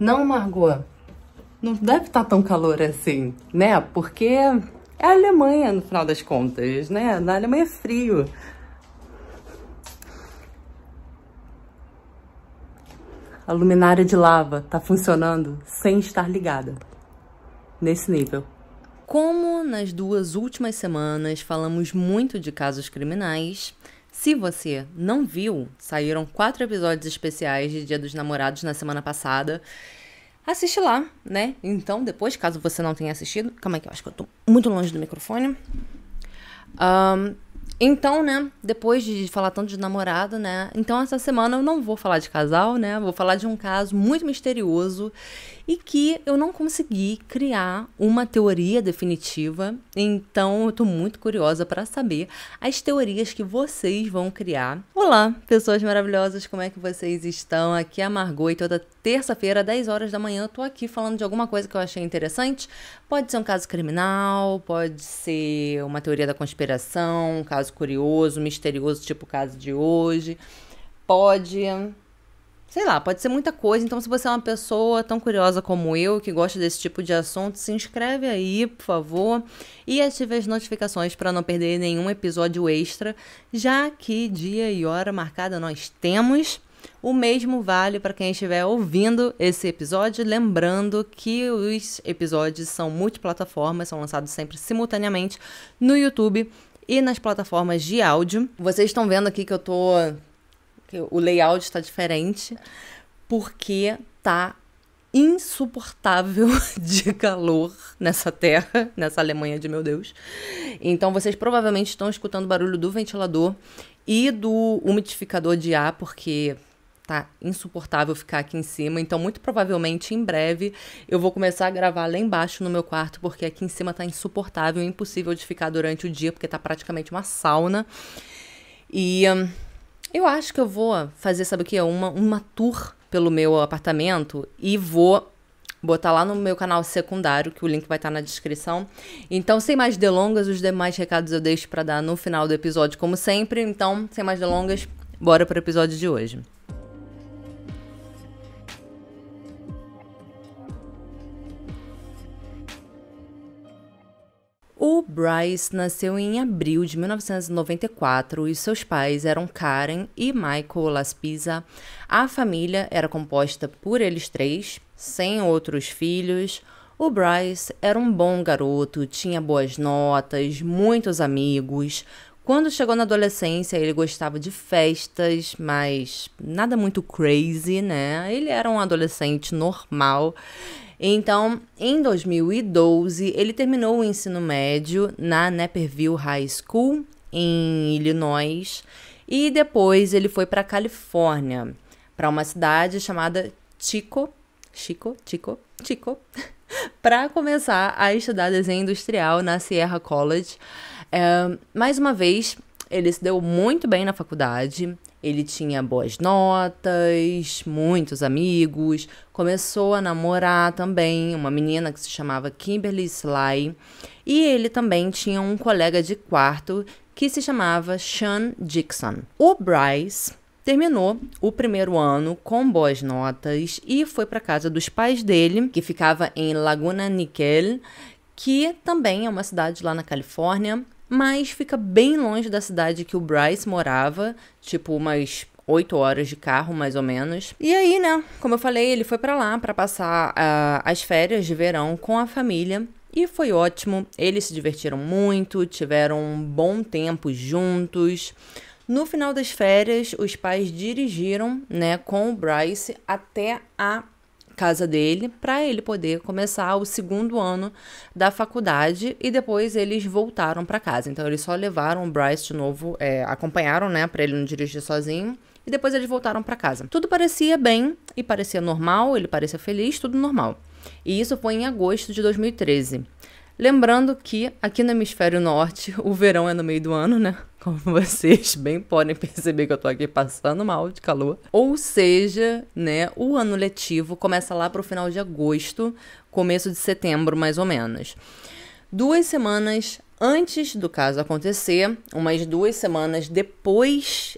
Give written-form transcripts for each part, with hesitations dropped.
Não, Margot, não deve estar tão calor assim, né? Porque é a Alemanha, no final das contas, né? Na Alemanha é frio. A luminária de lava tá funcionando sem estar ligada. Nesse nível. Como nas 2 últimas semanas falamos muito de casos criminais, se você não viu, saíram 4 episódios especiais de Dia dos Namorados na semana passada. Assiste lá, né? Então, depois, caso você não tenha assistido... Calma aí que eu acho que eu tô muito longe do microfone. Então, né, depois de falar tanto de namorado, né, então essa semana eu não vou falar de casal, né, vou falar de um caso muito misterioso e que eu não consegui criar uma teoria definitiva, então eu tô muito curiosa para saber as teorias que vocês vão criar. Olá, pessoas maravilhosas, como é que vocês estão? Aqui é a Margot e toda terça-feira, 10 horas da manhã, eu tô aqui falando de alguma coisa que eu achei interessante. Pode ser um caso criminal, pode ser uma teoria da conspiração, um caso curioso, misterioso, tipo o caso de hoje. Pode, sei lá, pode ser muita coisa. Então, se você é uma pessoa tão curiosa como eu, que gosta desse tipo de assunto, se inscreve aí, por favor, e ative as notificações para não perder nenhum episódio extra, já que dia e hora marcada nós temos. O mesmo vale para quem estiver ouvindo esse episódio, lembrando que os episódios são multiplataformas, são lançados sempre simultaneamente no YouTube e nas plataformas de áudio. Vocês estão vendo aqui que o layout está diferente, porque tá insuportável de calor nessa terra, nessa Alemanha de meu Deus. Então vocês provavelmente estão escutando o barulho do ventilador e do umidificador de ar, porque tá insuportável ficar aqui em cima. Então, muito provavelmente, em breve, eu vou começar a gravar lá embaixo no meu quarto, porque aqui em cima tá insuportável, impossível de ficar durante o dia, porque tá praticamente uma sauna. E eu acho que eu vou fazer, sabe o que? Uma tour pelo meu apartamento e vou botar lá no meu canal secundário, que o link vai estar na descrição. Então, sem mais delongas, os demais recados eu deixo para dar no final do episódio, como sempre. Então, sem mais delongas, bora pro episódio de hoje. O Bryce nasceu em abril de 1994 e seus pais eram Karen e Michael Laspisa. A família era composta por eles 3, sem outros filhos. O Bryce era um bom garoto, tinha boas notas, muitos amigos. Quando chegou na adolescência, ele gostava de festas, mas nada muito crazy, né? Ele era um adolescente normal. Então, em 2012, ele terminou o ensino médio na Naperville High School, em Illinois, e depois ele foi para a Califórnia, para uma cidade chamada Chico, para começar a estudar desenho industrial na Sierra College. Mais uma vez, ele se deu muito bem na faculdade. Ele tinha boas notas, muitos amigos, começou a namorar também uma menina que se chamava Kimberly Sly, e ele também tinha um colega de quarto que se chamava Sean Dixon. O Bryce terminou o primeiro ano com boas notas e foi para casa dos pais dele, que ficava em Laguna Niguel, que também é uma cidade lá na Califórnia, mas fica bem longe da cidade que o Bryce morava, tipo umas 8 horas de carro, mais ou menos. E aí, né, como eu falei, ele foi pra lá pra passar as férias de verão com a família e foi ótimo. Eles se divertiram muito, tiveram um bom tempo juntos. No final das férias, os pais dirigiram, né, com o Bryce até a casa dele, para ele poder começar o segundo ano da faculdade, e depois eles voltaram para casa. Então eles só levaram o Bryce de novo, acompanharam, né, para ele não dirigir sozinho, e depois eles voltaram para casa. Tudo parecia bem e parecia normal, ele parecia feliz, tudo normal. E isso foi em agosto de 2013. Lembrando que aqui no hemisfério norte o verão é no meio do ano, né? Como vocês bem podem perceber que eu tô aqui passando mal de calor. Ou seja, né, o ano letivo começa lá pro final de agosto, começo de setembro, mais ou menos. 2 semanas antes do caso acontecer, umas 2 semanas depois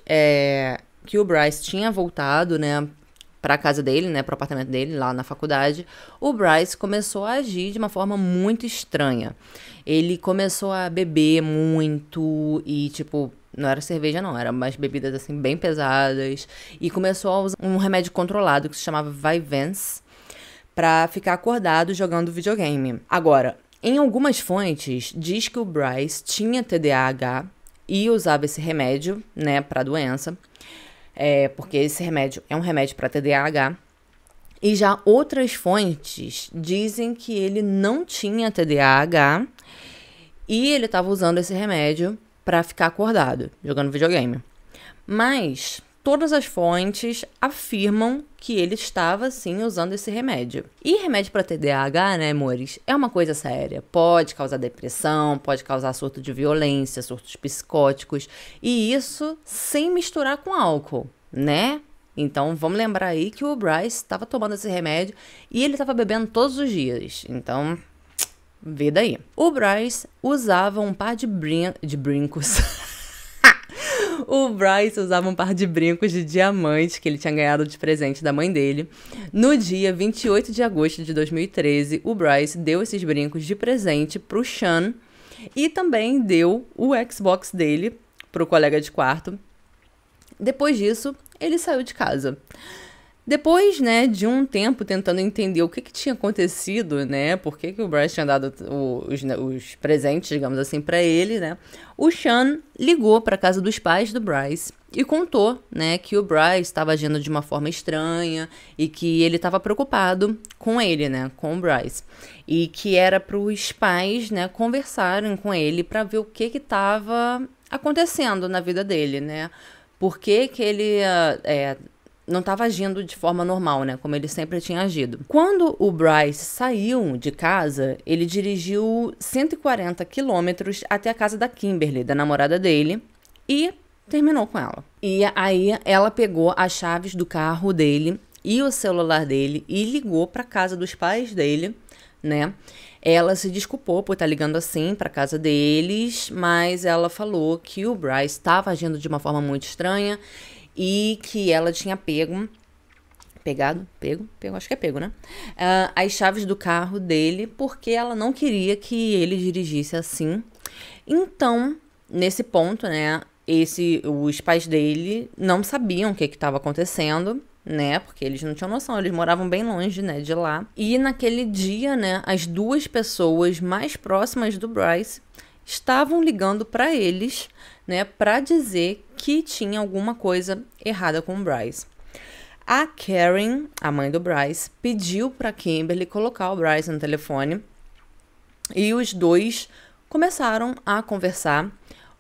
que o Bryce tinha voltado, né, pra casa dele, né, pro apartamento dele, lá na faculdade, o Bryce começou a agir de uma forma muito estranha. Ele começou a beber muito e, tipo, não era cerveja não, eram umas bebidas, assim, bem pesadas. E começou a usar um remédio controlado que se chamava Vyvanse pra ficar acordado jogando videogame. Agora, em algumas fontes, diz que o Bryce tinha TDAH e usava esse remédio, né, pra doença. Porque esse remédio é um remédio para TDAH. E já outras fontes dizem que ele não tinha TDAH e ele estava usando esse remédio para ficar acordado, jogando videogame. Mas todas as fontes afirmam que ele estava, sim, usando esse remédio. E remédio para TDAH, né, amores, é uma coisa séria. Pode causar depressão, pode causar surto de violência, surtos psicóticos. E isso sem misturar com álcool, né? Então, vamos lembrar aí que o Bryce estava tomando esse remédio e ele estava bebendo todos os dias. Então, vê daí. O Bryce usava um par de brincos. O Bryce usava um par de brincos de diamante que ele tinha ganhado de presente da mãe dele. No dia 28 de agosto de 2013, o Bryce deu esses brincos de presente pro Sean e também deu o Xbox dele pro colega de quarto. Depois disso, ele saiu de casa. Depois, né, de um tempo tentando entender o que tinha acontecido, né, por que o Bryce tinha dado os presentes, digamos assim, pra ele, né, o Sean ligou pra casa dos pais do Bryce e contou, né, que o Bryce estava agindo de uma forma estranha e que ele estava preocupado com ele, né, com o Bryce. E que era pros pais, né, conversarem com ele pra ver o que estava acontecendo na vida dele, né, por que ele não estava agindo de forma normal, né? Como ele sempre tinha agido. Quando o Bryce saiu de casa, ele dirigiu 140 quilômetros até a casa da Kimberly, da namorada dele, e terminou com ela. E aí ela pegou as chaves do carro dele e o celular dele e ligou para casa dos pais dele, né? Ela se desculpou por estar ligando assim para casa deles, mas ela falou que o Bryce estava agindo de uma forma muito estranha e que ela tinha pego, acho que é pego, né? As chaves do carro dele, porque ela não queria que ele dirigisse assim. Então, nesse ponto, né, os pais dele não sabiam o que estava acontecendo, né, porque eles não tinham noção, eles moravam bem longe, né, de lá. E naquele dia, né, as duas pessoas mais próximas do Bryce estavam ligando para eles, né, para dizer que tinha alguma coisa errada com o Bryce. A Karen, a mãe do Bryce, pediu para Kimberly colocar o Bryce no telefone e os dois começaram a conversar.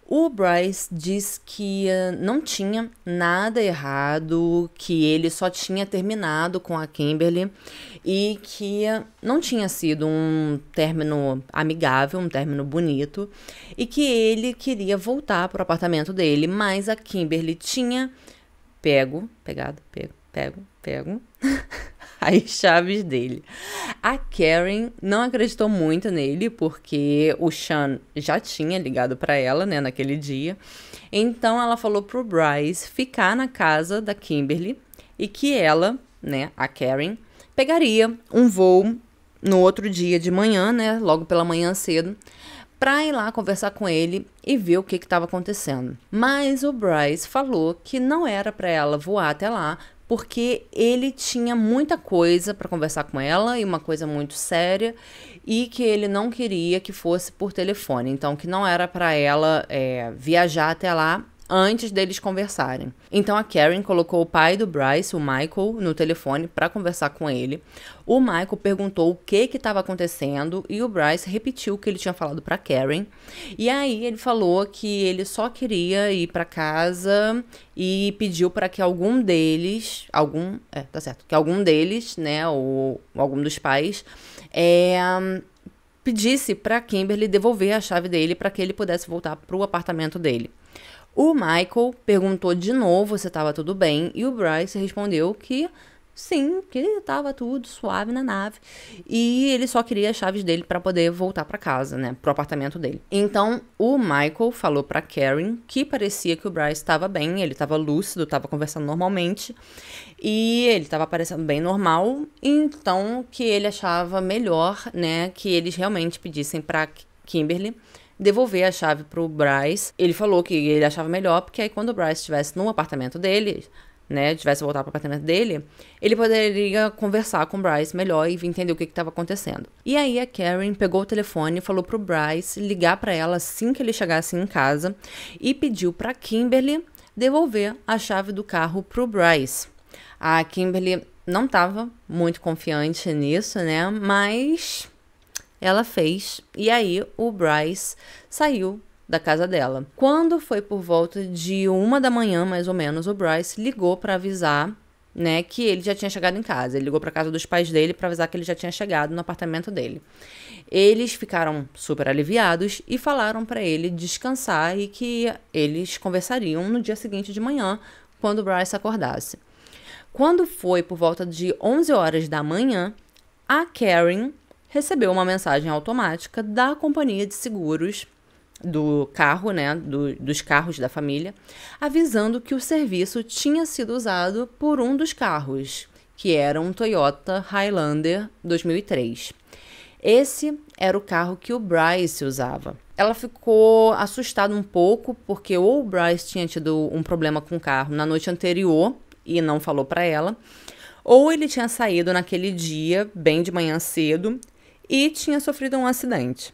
O Bryce diz que não tinha nada errado, que ele só tinha terminado com a Kimberly e que não tinha sido um término amigável, um término bonito, e que ele queria voltar para o apartamento dele, mas a Kimberly tinha pego as chaves dele. A Karen não acreditou muito nele, porque o Sean já tinha ligado para ela, né, naquele dia. Então ela falou pro Bryce ficar na casa da Kimberly e que ela, né, a Karen, pegaria um voo no outro dia de manhã, né, logo pela manhã cedo, para ir lá conversar com ele e ver o que estava acontecendo. Mas o Bryce falou que não era para ela voar até lá, porque ele tinha muita coisa para conversar com ela e uma coisa muito séria e que ele não queria que fosse por telefone. Então, que não era para ela viajar até lá antes deles conversarem. Então, a Karen colocou o pai do Bryce, o Michael, no telefone para conversar com ele. O Michael perguntou o que estava acontecendo e o Bryce repetiu o que ele tinha falado para Karen. E aí ele falou que ele só queria ir para casa e pediu para que algum deles, que algum deles, né, ou algum dos pais, pedisse para Kimberly devolver a chave dele para que ele pudesse voltar para o apartamento dele. O Michael perguntou de novo se estava tudo bem e o Bryce respondeu que sim, que tava tudo suave na nave. E ele só queria as chaves dele para poder voltar para casa, né? Pro apartamento dele. Então, o Michael falou pra Karen que parecia que o Bryce estava bem, ele estava lúcido, estava conversando normalmente. E ele estava parecendo bem normal. Então, que ele achava melhor, né? Que eles realmente pedissem pra Kimberly devolver a chave pro Bryce. Ele falou que ele achava melhor, porque aí quando o Bryce estivesse no apartamento dele, né, tivesse voltado para o apartamento dele, ele poderia conversar com o Bryce melhor e entender o que estava acontecendo. E aí a Karen pegou o telefone e falou pro Bryce ligar para ela assim que ele chegasse em casa e pediu para Kimberly devolver a chave do carro pro Bryce. A Kimberly não estava muito confiante nisso, né, mas ela fez. E aí o Bryce saiu da casa dela. Quando foi por volta de 1 da manhã, mais ou menos, o Bryce ligou para avisar, né, que ele já tinha chegado em casa. Ele ligou para casa dos pais dele para avisar que ele já tinha chegado no apartamento dele. Eles ficaram super aliviados e falaram para ele descansar e que eles conversariam no dia seguinte de manhã, quando o Bryce acordasse. Quando foi por volta de 11 horas da manhã, a Karen recebeu uma mensagem automática da companhia de seguros do carro, né, dos carros da família, avisando que o serviço tinha sido usado por um dos carros, que era um Toyota Highlander 2003. Esse era o carro que o Bryce usava. Ela ficou assustada um pouco, porque ou o Bryce tinha tido um problema com o carro na noite anterior e não falou para ela, ou ele tinha saído naquele dia, bem de manhã cedo, e tinha sofrido um acidente.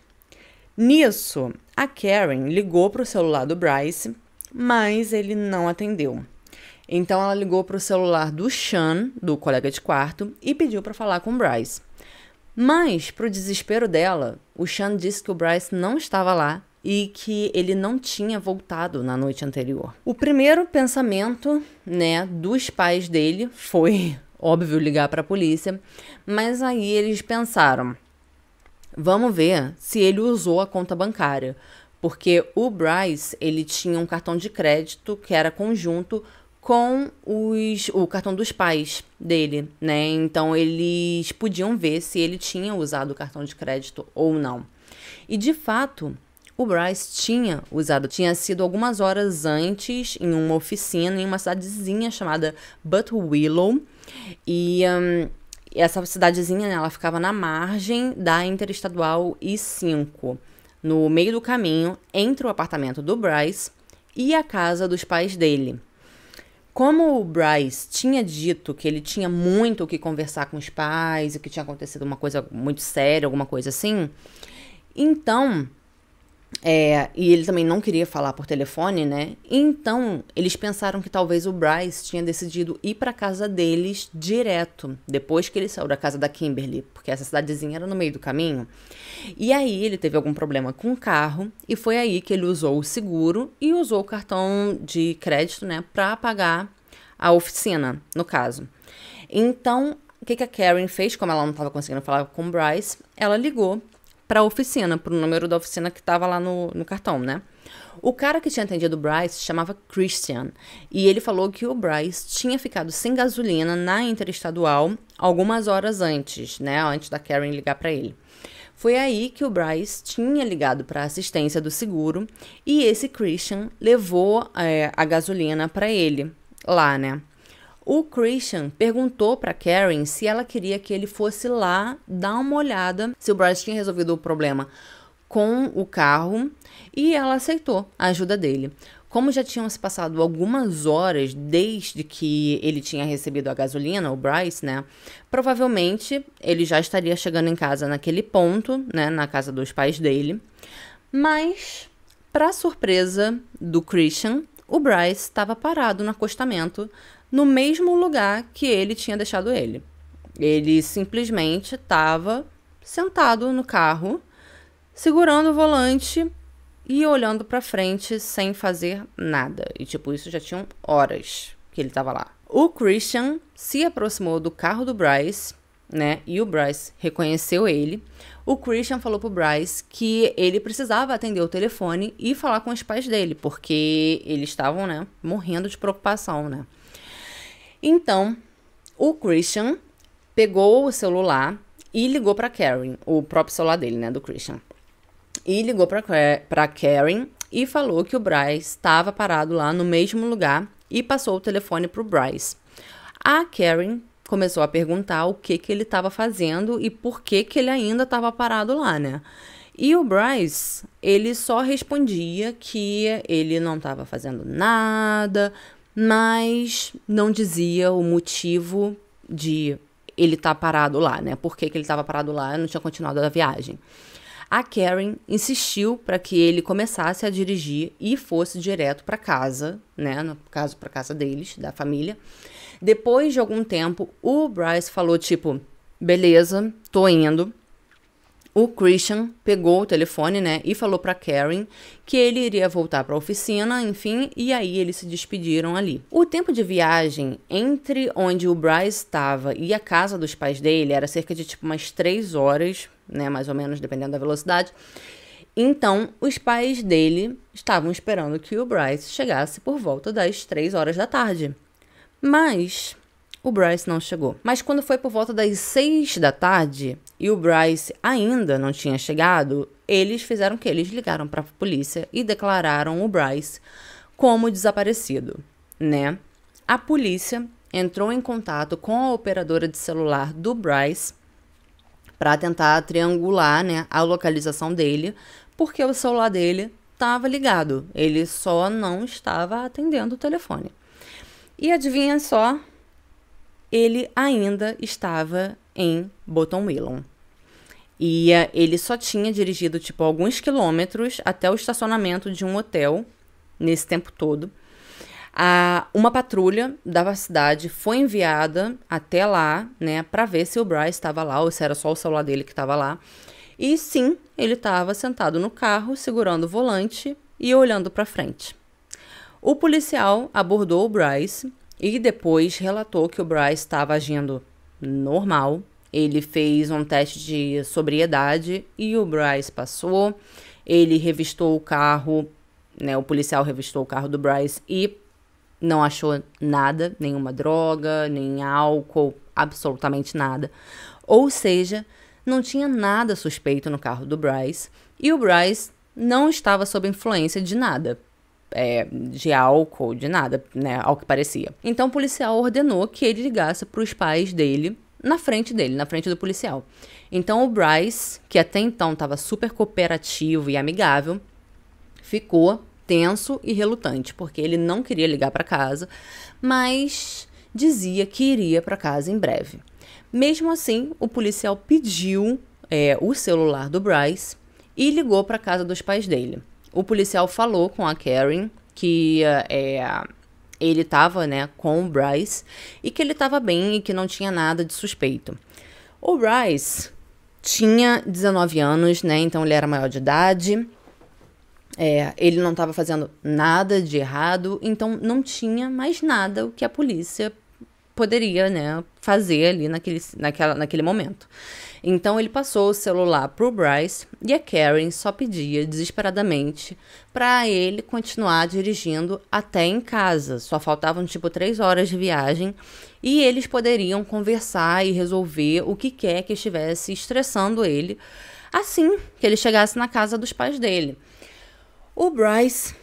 Nisso, a Karen ligou para o celular do Bryce, mas ele não atendeu. Então, ela ligou para o celular do Sean, do colega de quarto, e pediu para falar com o Bryce. Mas, para o desespero dela, o Sean disse que o Bryce não estava lá e que ele não tinha voltado na noite anterior. O primeiro pensamento, né, dos pais dele foi, óbvio, ligar para a polícia, mas aí eles pensaram: vamos ver se ele usou a conta bancária, porque o Bryce, ele tinha um cartão de crédito que era conjunto com o cartão dos pais dele, né? Então, eles podiam ver se ele tinha usado o cartão de crédito ou não. E, de fato, o Bryce tinha sido algumas horas antes em uma oficina em uma cidadezinha chamada Butwillow. E essa cidadezinha, né, ela ficava na margem da Interestadual I-5, no meio do caminho entre o apartamento do Bryce e a casa dos pais dele. Como o Bryce tinha dito que ele tinha muito o que conversar com os pais e que tinha acontecido uma coisa muito séria, alguma coisa assim, então, e ele também não queria falar por telefone, né? Então, eles pensaram que talvez o Bryce tinha decidido ir para casa deles direto, depois que ele saiu da casa da Kimberly, porque essa cidadezinha era no meio do caminho. E aí, ele teve algum problema com o carro, e foi aí que ele usou o seguro e usou o cartão de crédito, né, para pagar a oficina, no caso. Então, o que a Karen fez? Como ela não estava conseguindo falar com o Bryce, ela ligou para a oficina, para o número da oficina que estava lá no cartão, né? O cara que tinha atendido o Bryce se chamava Christian, e ele falou que o Bryce tinha ficado sem gasolina na Interestadual algumas horas antes, né? Antes da Karen ligar para ele. Foi aí que o Bryce tinha ligado para a assistência do seguro e esse Christian levou a gasolina para ele lá, né? O Christian perguntou para Karen se ela queria que ele fosse lá dar uma olhada se o Bryce tinha resolvido o problema com o carro, e ela aceitou a ajuda dele. Como já tinham se passado algumas horas desde que ele tinha recebido a gasolina, o Bryce, né? Provavelmente ele já estaria chegando em casa naquele ponto, né? Na casa dos pais dele. Mas, para surpresa do Christian, o Bryce estava parado no acostamento, no mesmo lugar que ele tinha deixado ele. Ele simplesmente estava sentado no carro, segurando o volante e olhando para frente sem fazer nada. E, isso já tinham horas que ele estava lá. O Christian se aproximou do carro do Bryce, né? E o Bryce reconheceu ele. O Christian falou pro Bryce que ele precisava atender o telefone e falar com os pais dele, porque eles estavam, né, morrendo de preocupação, né? Então, O Christian pegou o celular e ligou pra Karen, o próprio celular dele, né, do Christian. E ligou pra Karen e falou que o Bryce estava parado lá no mesmo lugar e passou o telefone pro Bryce. A Karen começou a perguntar o que ele estava fazendo e por que ele ainda estava parado lá, né? E o Bryce, ele só respondia que ele não estava fazendo nada, mas não dizia o motivo de ele estar parado lá, né? Por que ele estava parado lá e não tinha continuado a viagem. A Karen insistiu para que ele começasse a dirigir e fosse direto para casa, né? No caso, para casa deles, da família. Depois de algum tempo, o Bryce falou, tipo, beleza, tô indo. O Christian pegou o telefone, né, e falou pra Karen que ele iria voltar pra oficina, enfim, e aí eles se despediram ali. O tempo de viagem entre onde o Bryce estava e a casa dos pais dele era cerca de, tipo, umas 3 horas, né, mais ou menos, dependendo da velocidade. Então, os pais dele estavam esperando que o Bryce chegasse por volta das 3 horas da tarde. Mas o Bryce não chegou. Mas quando foi por volta das 6 da tarde e o Bryce ainda não tinha chegado, eles fizeram o quê? Eles ligaram para a polícia e declararam o Bryce como desaparecido, né? A polícia entrou em contato com a operadora de celular do Bryce para tentar triangular, né, a localização dele, porque o celular dele estava ligado. Ele só não estava atendendo o telefone. E adivinha só, ele ainda estava em Bottom-Willow. E ele só tinha dirigido, tipo, alguns quilômetros até o estacionamento de um hotel nesse tempo todo. Uma patrulha da cidade foi enviada até lá, né, para ver se o Bryce estava lá ou se era só o celular dele que estava lá. E sim, ele estava sentado no carro, segurando o volante e olhando para frente. O policial abordou o Bryce e depois relatou que o Bryce estava agindo normal. Ele fez um teste de sobriedade e o Bryce passou. Ele revistou o carro, né? O policial revistou o carro do Bryce e não achou nada, nenhuma droga, nem álcool, absolutamente nada. Ou seja, não tinha nada suspeito no carro do Bryce e o Bryce não estava sob influência de nada. De álcool, de nada, né, ao que parecia. Então o policial ordenou que ele ligasse para os pais dele, na frente do policial. Então o Bryce, que até então estava super cooperativo e amigável, ficou tenso e relutante, porque ele não queria ligar para casa, mas dizia que iria para casa em breve. Mesmo assim, o policial pediu o celular do Bryce e ligou para a casa dos pais dele. O policial falou com a Karen que ele estava, né, com o Bryce e que ele estava bem e que não tinha nada de suspeito. O Bryce tinha 19 anos, né, então ele era maior de idade. Ele não estava fazendo nada de errado, então não tinha mais nada o que a polícia poderia, né, fazer ali naquele momento. Então ele passou o celular pro Bryce e a Karen só pedia desesperadamente para ele continuar dirigindo até em casa. Só faltavam tipo 3 horas de viagem e eles poderiam conversar e resolver o que quer que estivesse estressando ele assim que ele chegasse na casa dos pais dele. O Bryce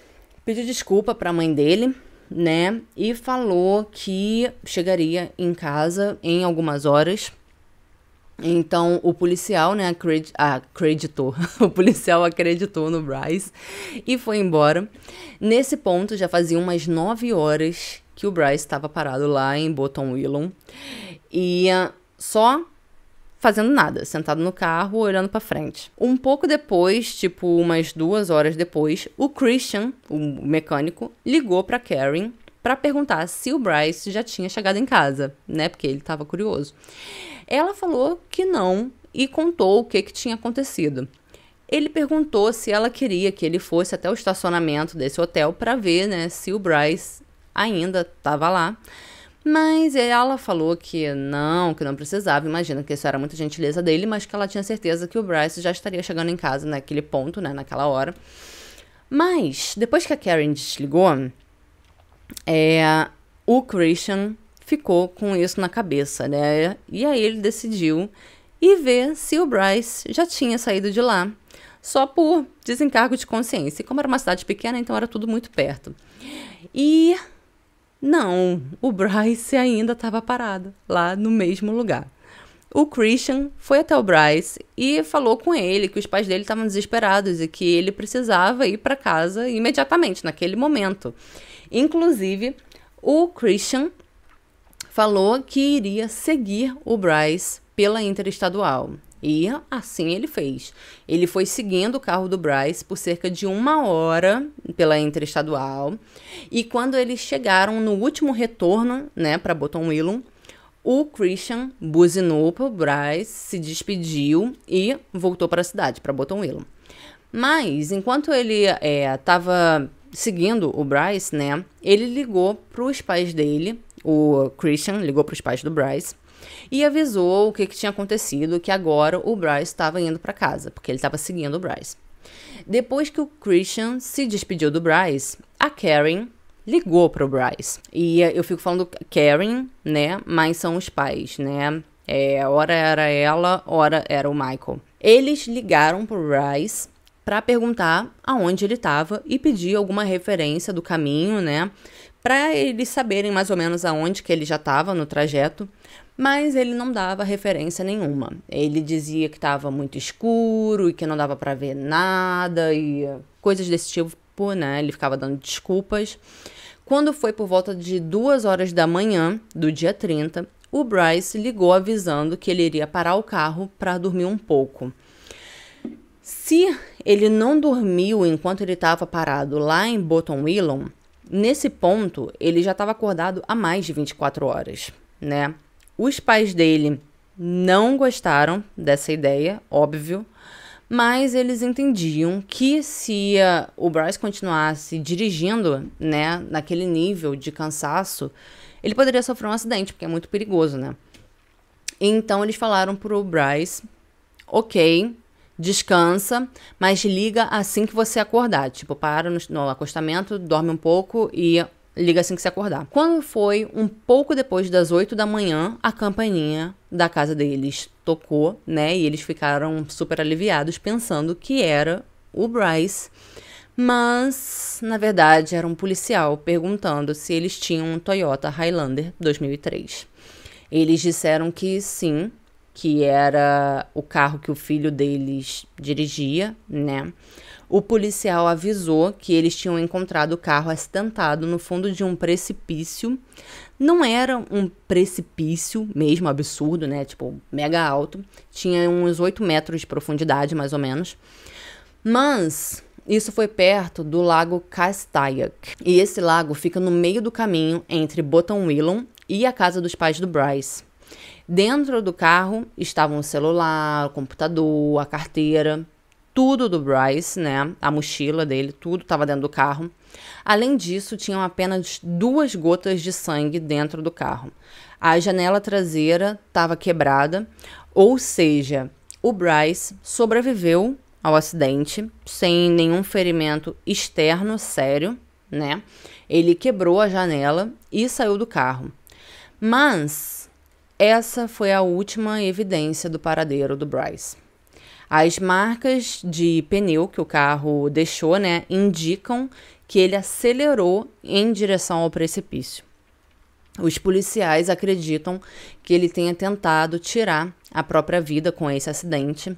pediu desculpa para a mãe dele, né, e falou que chegaria em casa em algumas horas. Então, o policial, né, acreditou. O policial acreditou no Bryce e foi embora. Nesse ponto, já fazia umas 9 horas que o Bryce estava parado lá em Bottom-Willow e só fazendo nada, sentado no carro, olhando para frente. Um pouco depois, tipo umas 2 horas depois, o Christian, o mecânico, ligou para Karen para perguntar se o Bryce já tinha chegado em casa, né, porque ele estava curioso. Ela falou que não e contou o que tinha acontecido. Ele perguntou se ela queria que ele fosse até o estacionamento desse hotel para ver, né, se o Bryce ainda estava lá. Mas ela falou que não precisava. Imagina que isso era muita gentileza dele, mas que ela tinha certeza que o Bryce já estaria chegando em casa naquele ponto, né, naquela hora. Mas, depois que a Karen desligou, o Christian ficou com isso na cabeça, né? E aí ele decidiu ir ver se o Bryce já tinha saído de lá, só por desencargo de consciência. E como era uma cidade pequena, então era tudo muito perto. E não, o Bryce ainda estava parado lá no mesmo lugar. O Christian foi até o Bryce e falou com ele que os pais dele estavam desesperados e que ele precisava ir para casa imediatamente, naquele momento. Inclusive, o Christian falou que iria seguir o Bryce pela interestadual. E assim ele fez. Ele foi seguindo o carro do Bryce por cerca de 1 hora pela interestadual. E quando eles chegaram no último retorno, né, para Bottom-Willow, o Christian buzinou para o Bryce, se despediu e voltou para a cidade, para Bottom-Willow. Mas, enquanto ele estava seguindo o Bryce, né, ele ligou para os pais dele, o Christian ligou para os pais do Bryce, e avisou o que tinha acontecido, que agora o Bryce estava indo para casa, porque ele estava seguindo o Bryce. Depois que o Christian se despediu do Bryce, a Karen ligou para o Bryce. E eu fico falando Karen, né? Mas são os pais, né? Ora era ela, ora era o Michael. Eles ligaram para o Bryce para perguntar aonde ele estava e pedir alguma referência do caminho, né? Para eles saberem mais ou menos aonde que ele já estava no trajeto. Mas ele não dava referência nenhuma. Ele dizia que estava muito escuro e que não dava para ver nada e coisas desse tipo, né? Ele ficava dando desculpas. Quando foi por volta de 2 horas da manhã do dia 30, o Bryce ligou avisando que ele iria parar o carro para dormir um pouco. Se ele não dormiu enquanto ele estava parado lá em Bottom-Willow, nesse ponto ele já estava acordado há mais de 24 horas, né? Os pais dele não gostaram dessa ideia, óbvio, mas eles entendiam que se o Bryce continuasse dirigindo, né, naquele nível de cansaço, ele poderia sofrer um acidente, porque é muito perigoso, né? Então eles falaram pro Bryce, ok, descansa, mas liga assim que você acordar. Tipo, para no acostamento, dorme um pouco e liga assim que você acordar. Quando foi um pouco depois das 8 da manhã, a campainha da casa deles tocou, né? E eles ficaram super aliviados, pensando que era o Bryce. Mas, na verdade, era um policial perguntando se eles tinham um Toyota Highlander 2003. Eles disseram que sim, que era o carro que o filho deles dirigia, né? O policial avisou que eles tinham encontrado o carro acidentado no fundo de um precipício. Não era um precipício mesmo, absurdo, né? Tipo, mega alto. Tinha uns 8 metros de profundidade, mais ou menos. Mas isso foi perto do lago Castaic. E esse lago fica no meio do caminho entre Bottom-Willow e a casa dos pais do Bryce. Dentro do carro estavam o celular, o computador, a carteira, tudo do Bryce, né? A mochila dele, tudo estava dentro do carro. Além disso, tinham apenas 2 gotas de sangue dentro do carro. A janela traseira estava quebrada, ou seja, o Bryce sobreviveu ao acidente sem nenhum ferimento externo sério, né? Ele quebrou a janela e saiu do carro. Mas essa foi a última evidência do paradeiro do Bryce. As marcas de pneu que o carro deixou, né, indicam que ele acelerou em direção ao precipício. Os policiais acreditam que ele tenha tentado tirar a própria vida com esse acidente.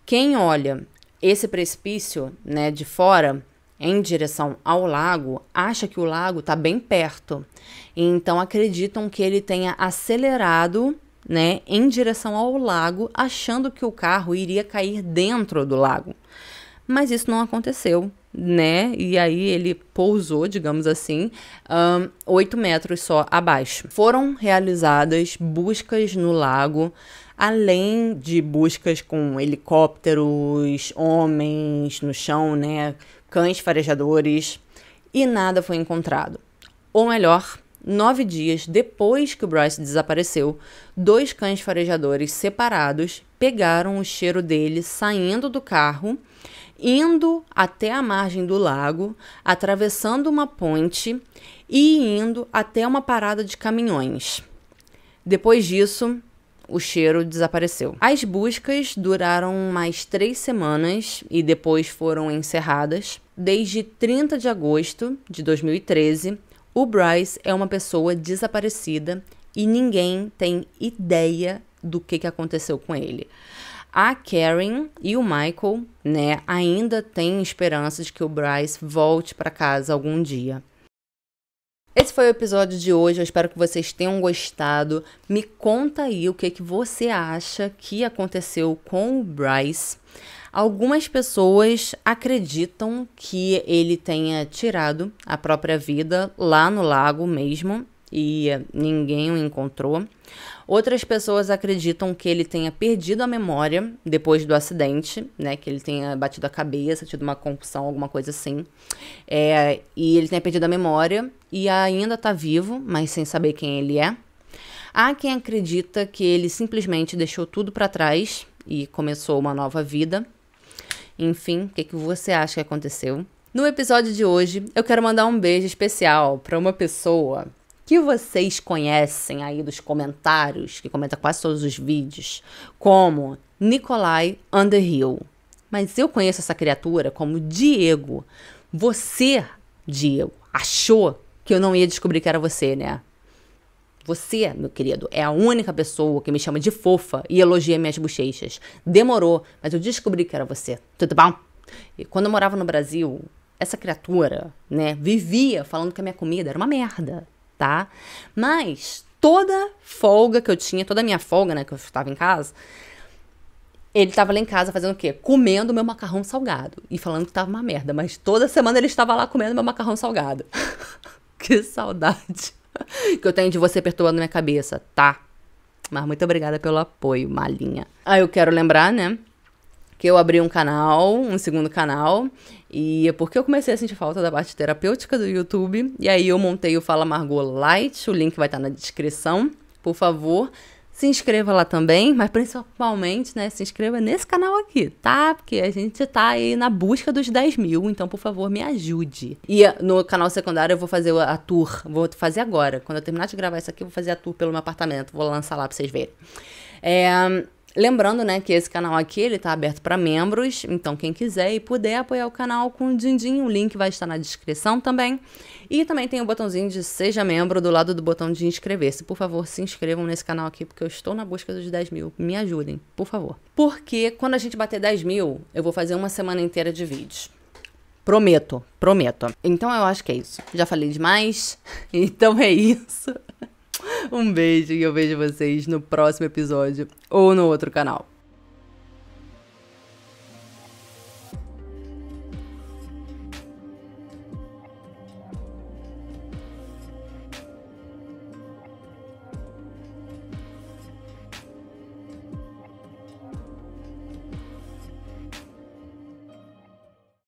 Quem olha esse precipício, né, de fora, em direção ao lago, acha que o lago está bem perto. Então acreditam que ele tenha acelerado, né, em direção ao lago, achando que o carro iria cair dentro do lago. Mas isso não aconteceu, né? E aí ele pousou, digamos assim, 8 metros só abaixo. Foram realizadas buscas no lago, além de buscas com helicópteros, homens no chão, né, cães farejadores, e nada foi encontrado. Ou melhor, 9 dias depois que o Bryce desapareceu, 2 cães farejadores separados pegaram o cheiro dele saindo do carro indo até a margem do lago, atravessando uma ponte e indo até uma parada de caminhões. Depois disso, o cheiro desapareceu. As buscas duraram mais 3 semanas e depois foram encerradas. Desde 30 de agosto de 2013, o Bryce é uma pessoa desaparecida e ninguém tem ideia do que aconteceu com ele. A Karen e o Michael, né, ainda têm esperança de que o Bryce volte para casa algum dia. Esse foi o episódio de hoje, eu espero que vocês tenham gostado. Me conta aí o que você acha que aconteceu com o Bryce. Algumas pessoas acreditam que ele tenha tirado a própria vida lá no lago mesmo e ninguém o encontrou. Outras pessoas acreditam que ele tenha perdido a memória depois do acidente, né? Que ele tenha batido a cabeça, tido uma concussão, alguma coisa assim. E ele tenha perdido a memória e ainda tá vivo, mas sem saber quem ele é. Há quem acredita que ele simplesmente deixou tudo pra trás e começou uma nova vida. Enfim, o que você acha que aconteceu? No episódio de hoje, eu quero mandar um beijo especial pra uma pessoa que vocês conhecem aí dos comentários, que comenta quase todos os vídeos, como Nikolai Underhill. Mas eu conheço essa criatura como Diego. Você, Diego, achou que eu não ia descobrir que era você, né? Você, meu querido, é a única pessoa que me chama de fofa e elogia minhas bochechas. Demorou, mas eu descobri que era você. Tudo bom? E quando eu morava no Brasil, essa criatura, né, vivia falando que a minha comida era uma merda. Tá? Mas toda folga que eu tinha, toda a minha folga, né, que eu estava em casa, ele estava lá em casa fazendo o quê? Comendo meu macarrão salgado e falando que estava uma merda, mas toda semana ele estava lá comendo meu macarrão salgado. Que saudade que eu tenho de você perturbando minha cabeça, tá? Mas muito obrigada pelo apoio, malinha. Eu quero lembrar, né, que eu abri um canal, um segundo canal, e é porque eu comecei a sentir falta da parte terapêutica do YouTube, e aí eu montei o Fala Margot Light, o link vai estar na descrição, por favor, se inscreva lá também, mas principalmente, né, se inscreva nesse canal aqui, tá? Porque a gente tá aí na busca dos 10 mil, então, por favor, me ajude. E no canal secundário eu vou fazer a tour, vou fazer agora, quando eu terminar de gravar isso aqui, eu vou fazer a tour pelo meu apartamento, vou lançar lá pra vocês verem. Lembrando, né, que esse canal aqui, ele tá aberto para membros, então quem quiser e puder apoiar o canal com o din-din, o link vai estar na descrição também. E também tem o botãozinho de Seja Membro do lado do botão de inscrever-se. Por favor, se inscrevam nesse canal aqui, porque eu estou na busca dos 10 mil. Me ajudem, por favor. Porque quando a gente bater 10 mil, eu vou fazer uma semana inteira de vídeos. Prometo, prometo. Então eu acho que é isso. Já falei demais, então é isso. Um beijo e eu vejo vocês no próximo episódio ou no outro canal.